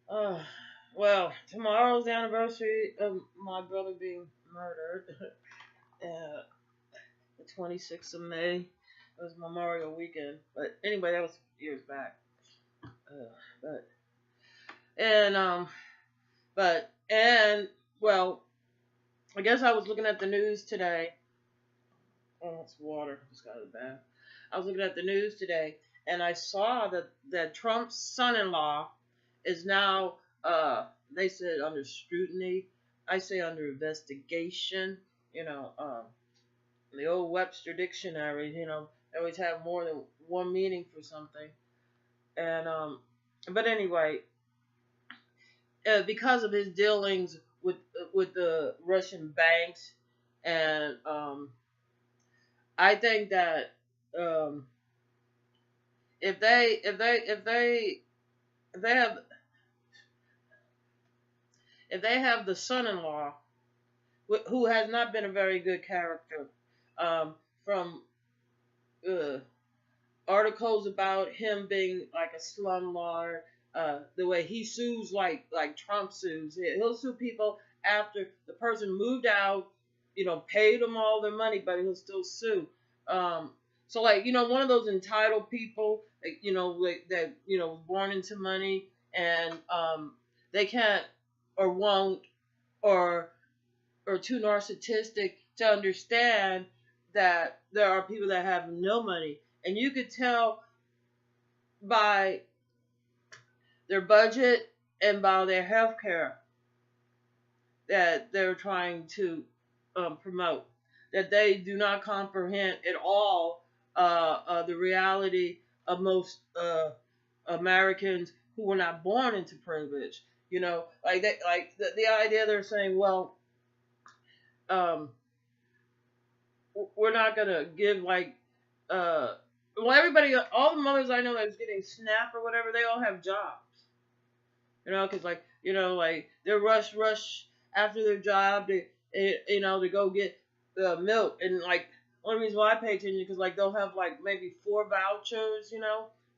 Uh, well, tomorrow's the anniversary of my brother being murdered. uh, the 26th of May. It was Memorial Weekend. But anyway, that was years back. But and but and well, I guess I was looking at the news today. Oh, it's water. Just got out of the bath. I was looking at the news today, and I saw that Trump's son-in-law is now, they said under scrutiny. I say under investigation. You know, the old Webster dictionary. They always have more than one meaning for something. And but anyway, because of his dealings with the Russian banks, and I think that um, if they have the son-in-law who has not been a very good character, from uh, articles about him being like a slumlord, the way he sues like Trump sues. He'll sue people after the person moved out, paid them all their money, but he'll still sue. Um, so like one of those entitled people, like, that was born into money, and they can't or won't or too narcissistic to understand that there are people that have no money, and you could tell by their budget and by their health care that they're trying to promote, that they do not comprehend at all the reality of most Americans who were not born into privilege. The idea they're saying, well, um, we're not gonna give uh, everybody, all the mothers I know that's getting SNAP or whatever, they all have jobs. Because like they're rush after their job to go get milk, and like only reason why I pay attention because like they'll have like maybe 4 vouchers,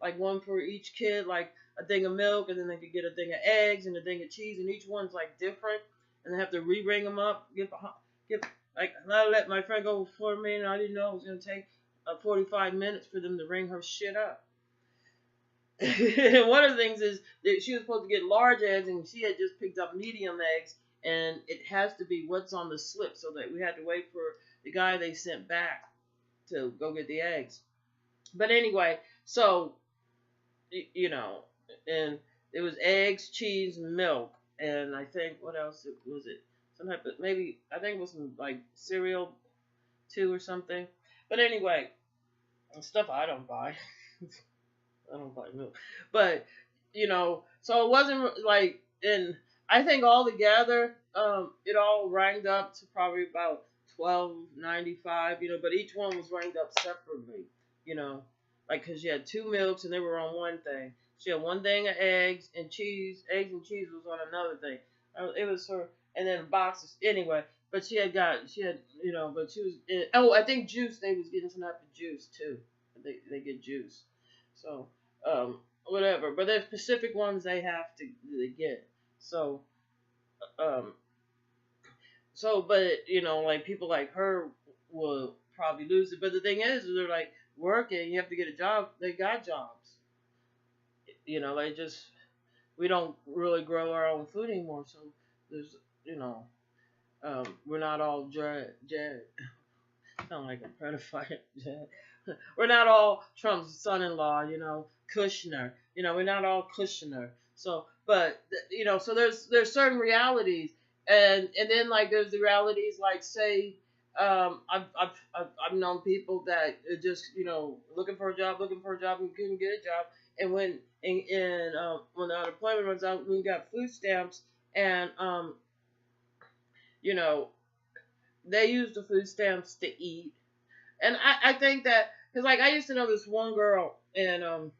like one for each kid, like a thing of milk, and then they could get a thing of eggs and a thing of cheese, and each one's like different, and they have to re-ring them up, give like I let my friend go before me, and I didn't know it was gonna take 45 minutes for them to ring her shit up. One of the things is that she was supposed to get large eggs, and she had just picked up medium eggs, and it has to be what's on the slip, so that we had to wait for the guy they sent back to go get the eggs. But anyway, so and it was eggs, cheese, milk, and I think what else was it? Some type of, maybe I think it was some like cereal too or something. But anyway, stuff I don't buy. I don't buy milk. But, so it wasn't like, and I think altogether, it all ranked up to probably about 12.95, but each one was ranked up separately, you know, like, cause you had two milks and they were on one thing. She had one thing of eggs and cheese was on another thing. It was her, and then boxes, anyway. But but she was, I think juice, they was getting some type of juice too. They get juice. So, whatever. But there's specific ones they have to get. So, um, but like people like her will probably lose it. But the thing is, they're like working. You have to get a job. They got jobs. They just we don't really grow our own food anymore. So there's we're not all Jed. Sound like a pedophile. Jed. We're not all Trump's son-in-law, Kushner. We're not all Kushner. So, but so there's certain realities, and then like there's the realities like say, I've known people that are just looking for a job and couldn't get a job, and when the unemployment runs out, we got food stamps, and you know they use the food stamps to eat. And I think that because like I used to know this one girl, and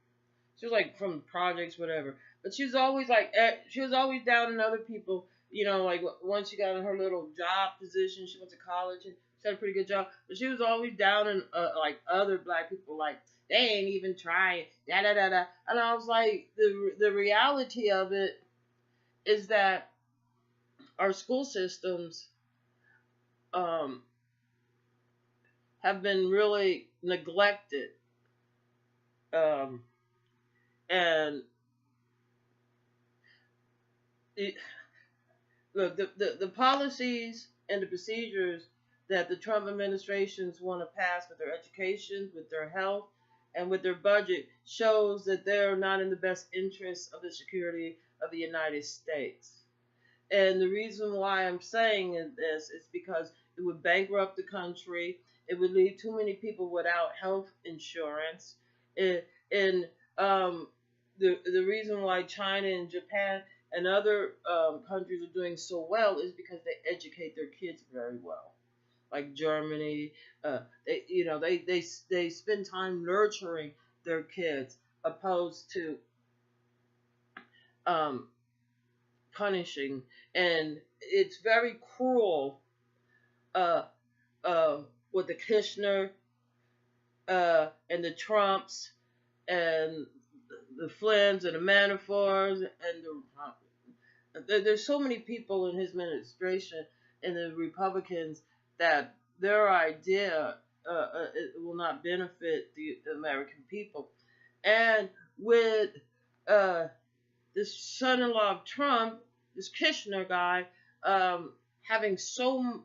she was like from projects whatever, but she was always like she was always down on other people. Like once she got in her little job position, she went to college and she had a pretty good job, but she was always down on like other black people, like they ain't even trying, da da da da. And I was like, the reality of it is that our school systems um, have been really neglected, um, and it, look, the policies and the procedures that the Trump administrations want to pass with their education, with their health, and with their budget shows that they're not in the best interest of the security of the United States. And the reason why I'm saying this is because it would bankrupt the country. It would leave too many people without health insurance. And the reason why China and Japan and other countries are doing so well is because they educate their kids very well. Like Germany, they spend time nurturing their kids opposed to um, punishing, and it's very cruel uh, uh, with the Kushner and the Trumps and the Flynn's and the Manaforts and there's so many people in his administration and the Republicans that their idea it will not benefit the American people. And with uh, this son-in-law of Trump, this Kushner guy, having so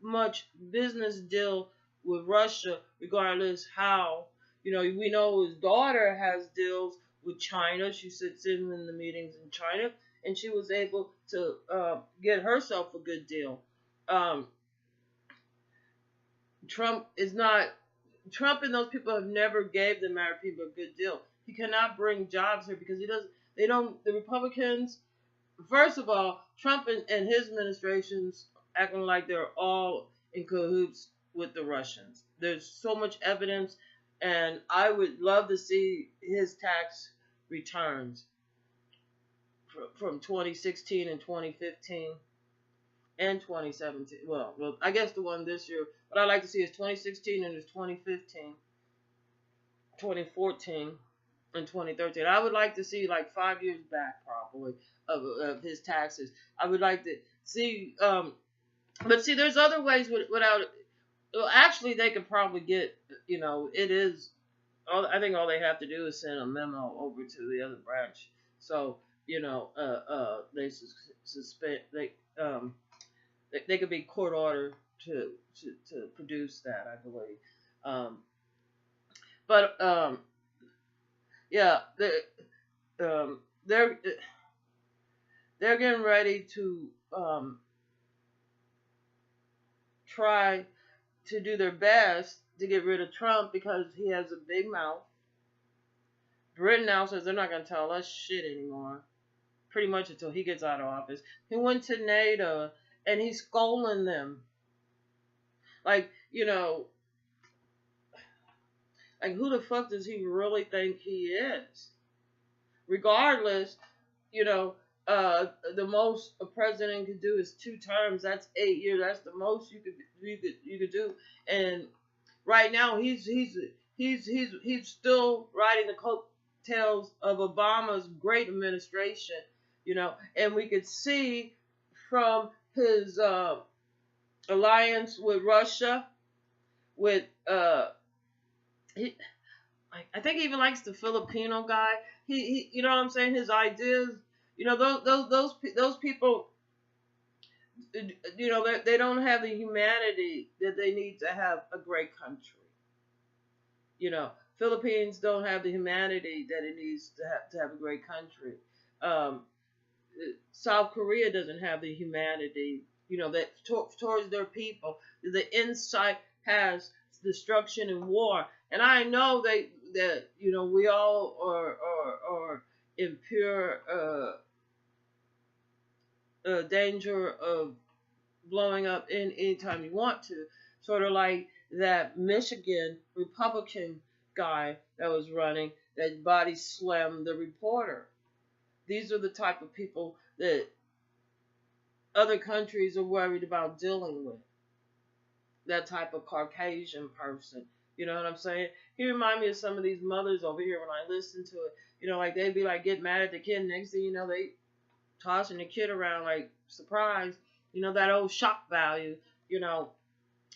much business deal with Russia, regardless how, we know his daughter has deals with China. She sits in the meetings in China, and she was able to get herself a good deal. Um, Trump is not. Trump and those people have never gave the American people a good deal. He cannot bring jobs here because he doesn't. They don't. The Republicans. First of all, Trump and his administrations acting like they're all in cahoots with the Russians. There's so much evidence, and I would love to see his tax returns from 2016 and 2015 and 2017. Well, I guess the one this year, but I'd like to see his 2016 and his 2015, 2014, and 2013. I would like to see like 5 years back, probably, of his taxes. I would like to see, but see, there's other ways without. Well, actually, they could probably get. It is. I think all they have to do is send a memo over to the other branch. So they suspend they could be court ordered to produce that, I believe. But yeah, they're getting ready to try to do their best to get rid of Trump because he has a big mouth. Britain now says they're not going to tell us shit anymore, pretty much until he gets out of office. He went to NATO and he's scolding them. Like, like who the fuck does he really think he is? Regardless, the most a president could do is 2 terms. That's 8 years. That's the most you could do. And right now, he's still riding the coattails of Obama's great administration. And we could see from his alliance with Russia, with I think he even likes the Filipino guy. He you know what I'm saying? His ideas, those people, they don't have the humanity that they need to have a great country. Philippines don't have the humanity that it needs to have a great country. South Korea doesn't have the humanity, that towards their people. The insight has destruction and war, and I know that we all are in pure danger of blowing up anytime you want to. Sort of like that Michigan Republican guy that was running that body slammed the reporter. These are the type of people that other countries are worried about dealing with. That type of Caucasian person. You know what I'm saying? He remind me of some of these mothers over here when I listen to it. Like they'd be like get mad at the kid, next thing you know tossing the kid around like surprise, that old shock value, you know,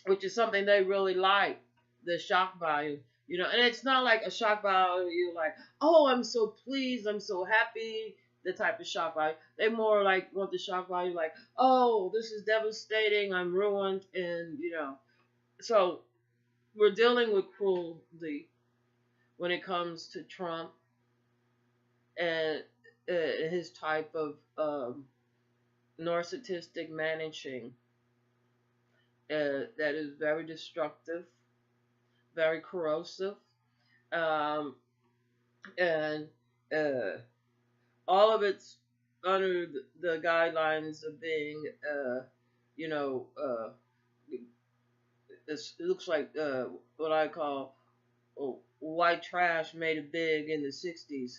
which is something they really like, the shock value, and it's not like a shock value like, oh, I'm so pleased, I'm so happy, the type of shock value. They more like want the shock value like, oh, this is devastating, I'm ruined, and so we're dealing with cruelty when it comes to Trump and his type of narcissistic managing that is very destructive, very corrosive, um, and uh, all of it's under the guidelines of being, you know, it looks like what I call white trash made it big in the 60s,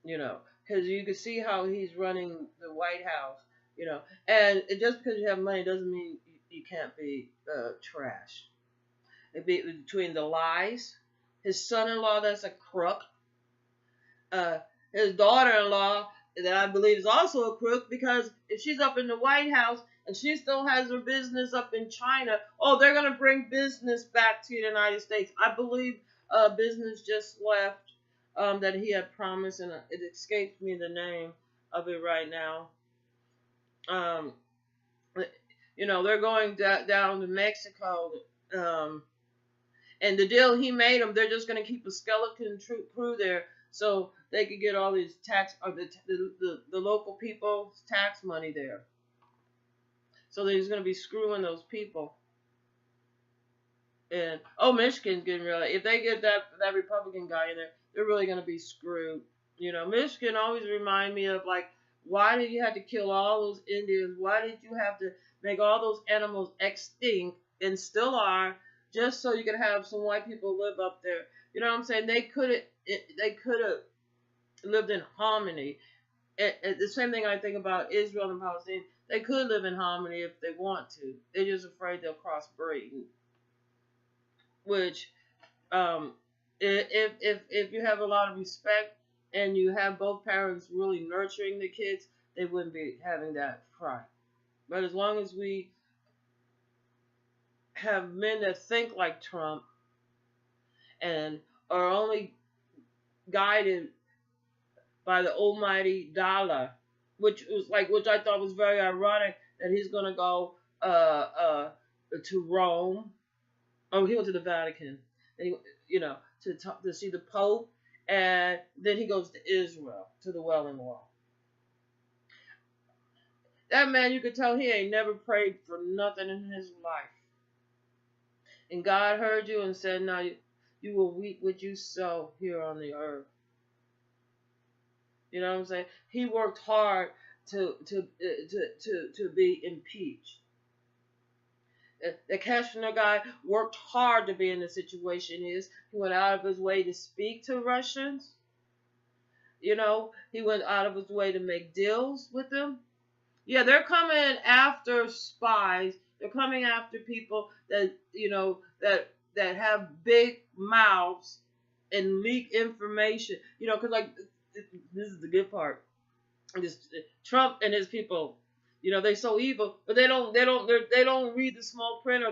because you can see how he's running the White House, and just because you have money doesn't mean you can't be trash. It be between the lies, his son-in-law that's a crook, uh, his daughter-in-law that I believe is also a crook, because if she's up in the White House and she still has her business up in China, oh, they're going to bring business back to the United States. I believe business just left that he had promised, and it escapes me the name of it right now. Um, they're going down to Mexico. And the deal he made them, they're just going to keep a skeleton crew there so they could get all these tax, or the local people's tax money there. So he's going to be screwing those people. And Michigan's getting really. If they get that Republican guy in there, they're really going to be screwed. Michigan always remind me of like, why did you have to kill all those Indians? Why did you have to make all those animals extinct, and still are, just so you could have some white people live up there? You know what I'm saying? They could have lived in harmony. And the same thing I think about Israel and Palestine. They could live in harmony if they want to. They're just afraid they'll crossbreed. Which, if you have a lot of respect and you have both parents really nurturing the kids, they wouldn't be having that cry. But as long as we have men that think like Trump and are only guided by the almighty dollar, which I thought was very ironic that he's gonna go to Rome. Oh, he went to the Vatican, and to see the Pope, and then he goes to Israel, to the Wailing Wall. That man, you could tell he ain't never prayed for nothing in his life. And God heard you and said, "Now you will reap what you sow here on the earth." You know what I'm saying? He worked hard to be impeached. The Kushner guy worked hard to be in the situation he is. He went out of his way to speak to Russians. He went out of his way to make deals with them. Yeah, they're coming after spies. They're coming after people that that have big mouths and leak information. Because this is the good part. Trump and his people, they so evil, but they don't read the small print, or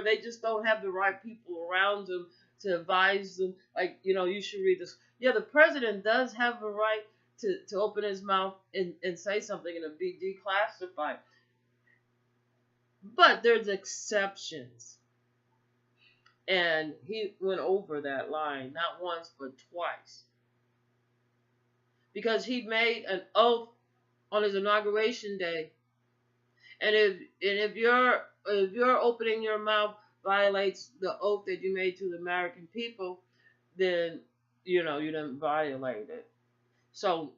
they just don't have the right people around them to advise them. Like, you should read this. Yeah, the president does have a right to open his mouth and say something and it be declassified. But there's exceptions. And he went over that line, not once, but twice. Because he made an oath on his inauguration day. And if your opening your mouth violates the oath that you made to the American people, then you didn't violate it. So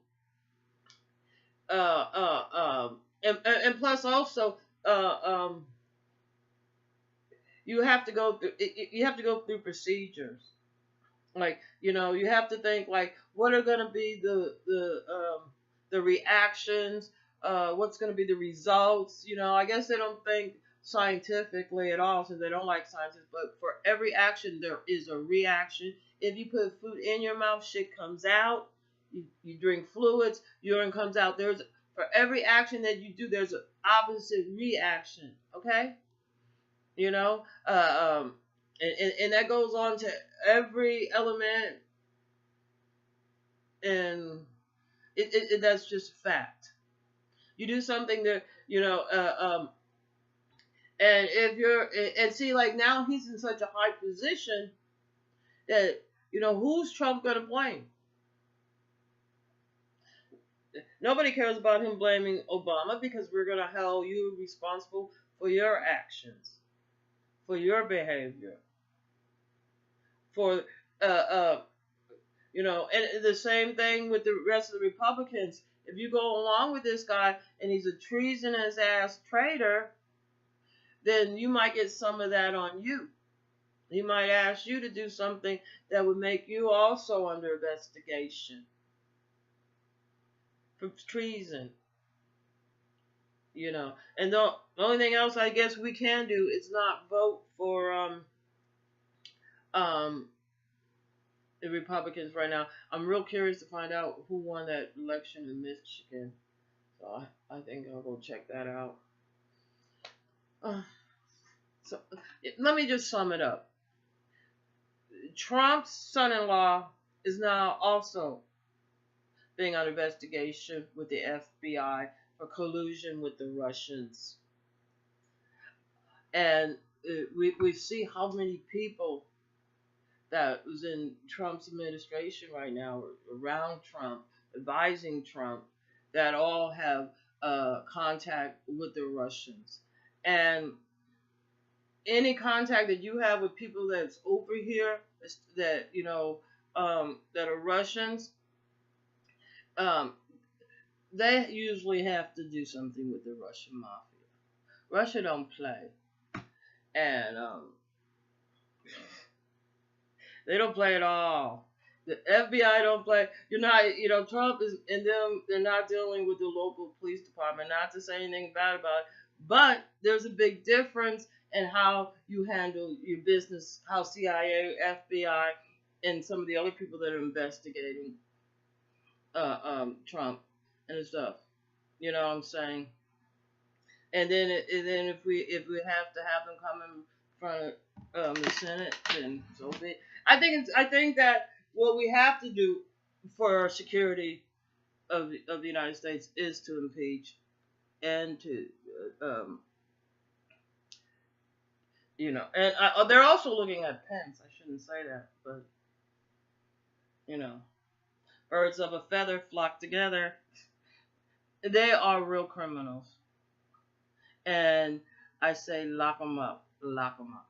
and plus also you have to go through procedures. Like, you have to think like, what are going to be the reactions, what's going to be the results. I guess they don't think scientifically at all, since they don't like scientists. But for every action there is a reaction. If you put food in your mouth, shit comes out. You drink fluids, urine comes out. There's for every action that you do, there's an opposite reaction. Okay, you know, and that goes on to every element, and that's just fact. You do something that and if you're and see like now he's in such a high position that who's Trump gonna blame? Nobody cares about him blaming Obama because we're gonna hold you responsible for your actions, for your behavior, for uh uh and the same thing with the rest of the Republicans. If you go along with this guy and he's a treasonous ass traitor, then you might get some of that on you. He might ask you to do something that would make you also under investigation for treason. And the only thing else I guess we can do is not vote for um the Republicans right now. I'm real curious to find out who won that election in Michigan. So I think I'll go check that out. So let me just sum it up. Trump's son-in-law is now also being on investigation with the FBI for collusion with the Russians. And we see how many people that was in Trump's administration right now, around Trump, advising Trump, that all have contact with the Russians. And any contact that you have with people that's over here, that that are Russians, they usually have to do something with the Russian mafia. Russia don't play, and they don't play at all. The FBI don't play. You're not, Trump is and them. They're not dealing with the local police department. Not to say anything bad about it, but there's a big difference in how you handle your business, how CIA, FBI, and some of the other people that are investigating Trump and stuff. You know what I'm saying? And then if we have to have them come in front of the Senate, then so be it. I think that what we have to do for security of the United States is to impeach and to and they're also looking at Pence. I shouldn't say that, but birds of a feather flock together. They are real criminals, and I say lock them up, lock them up.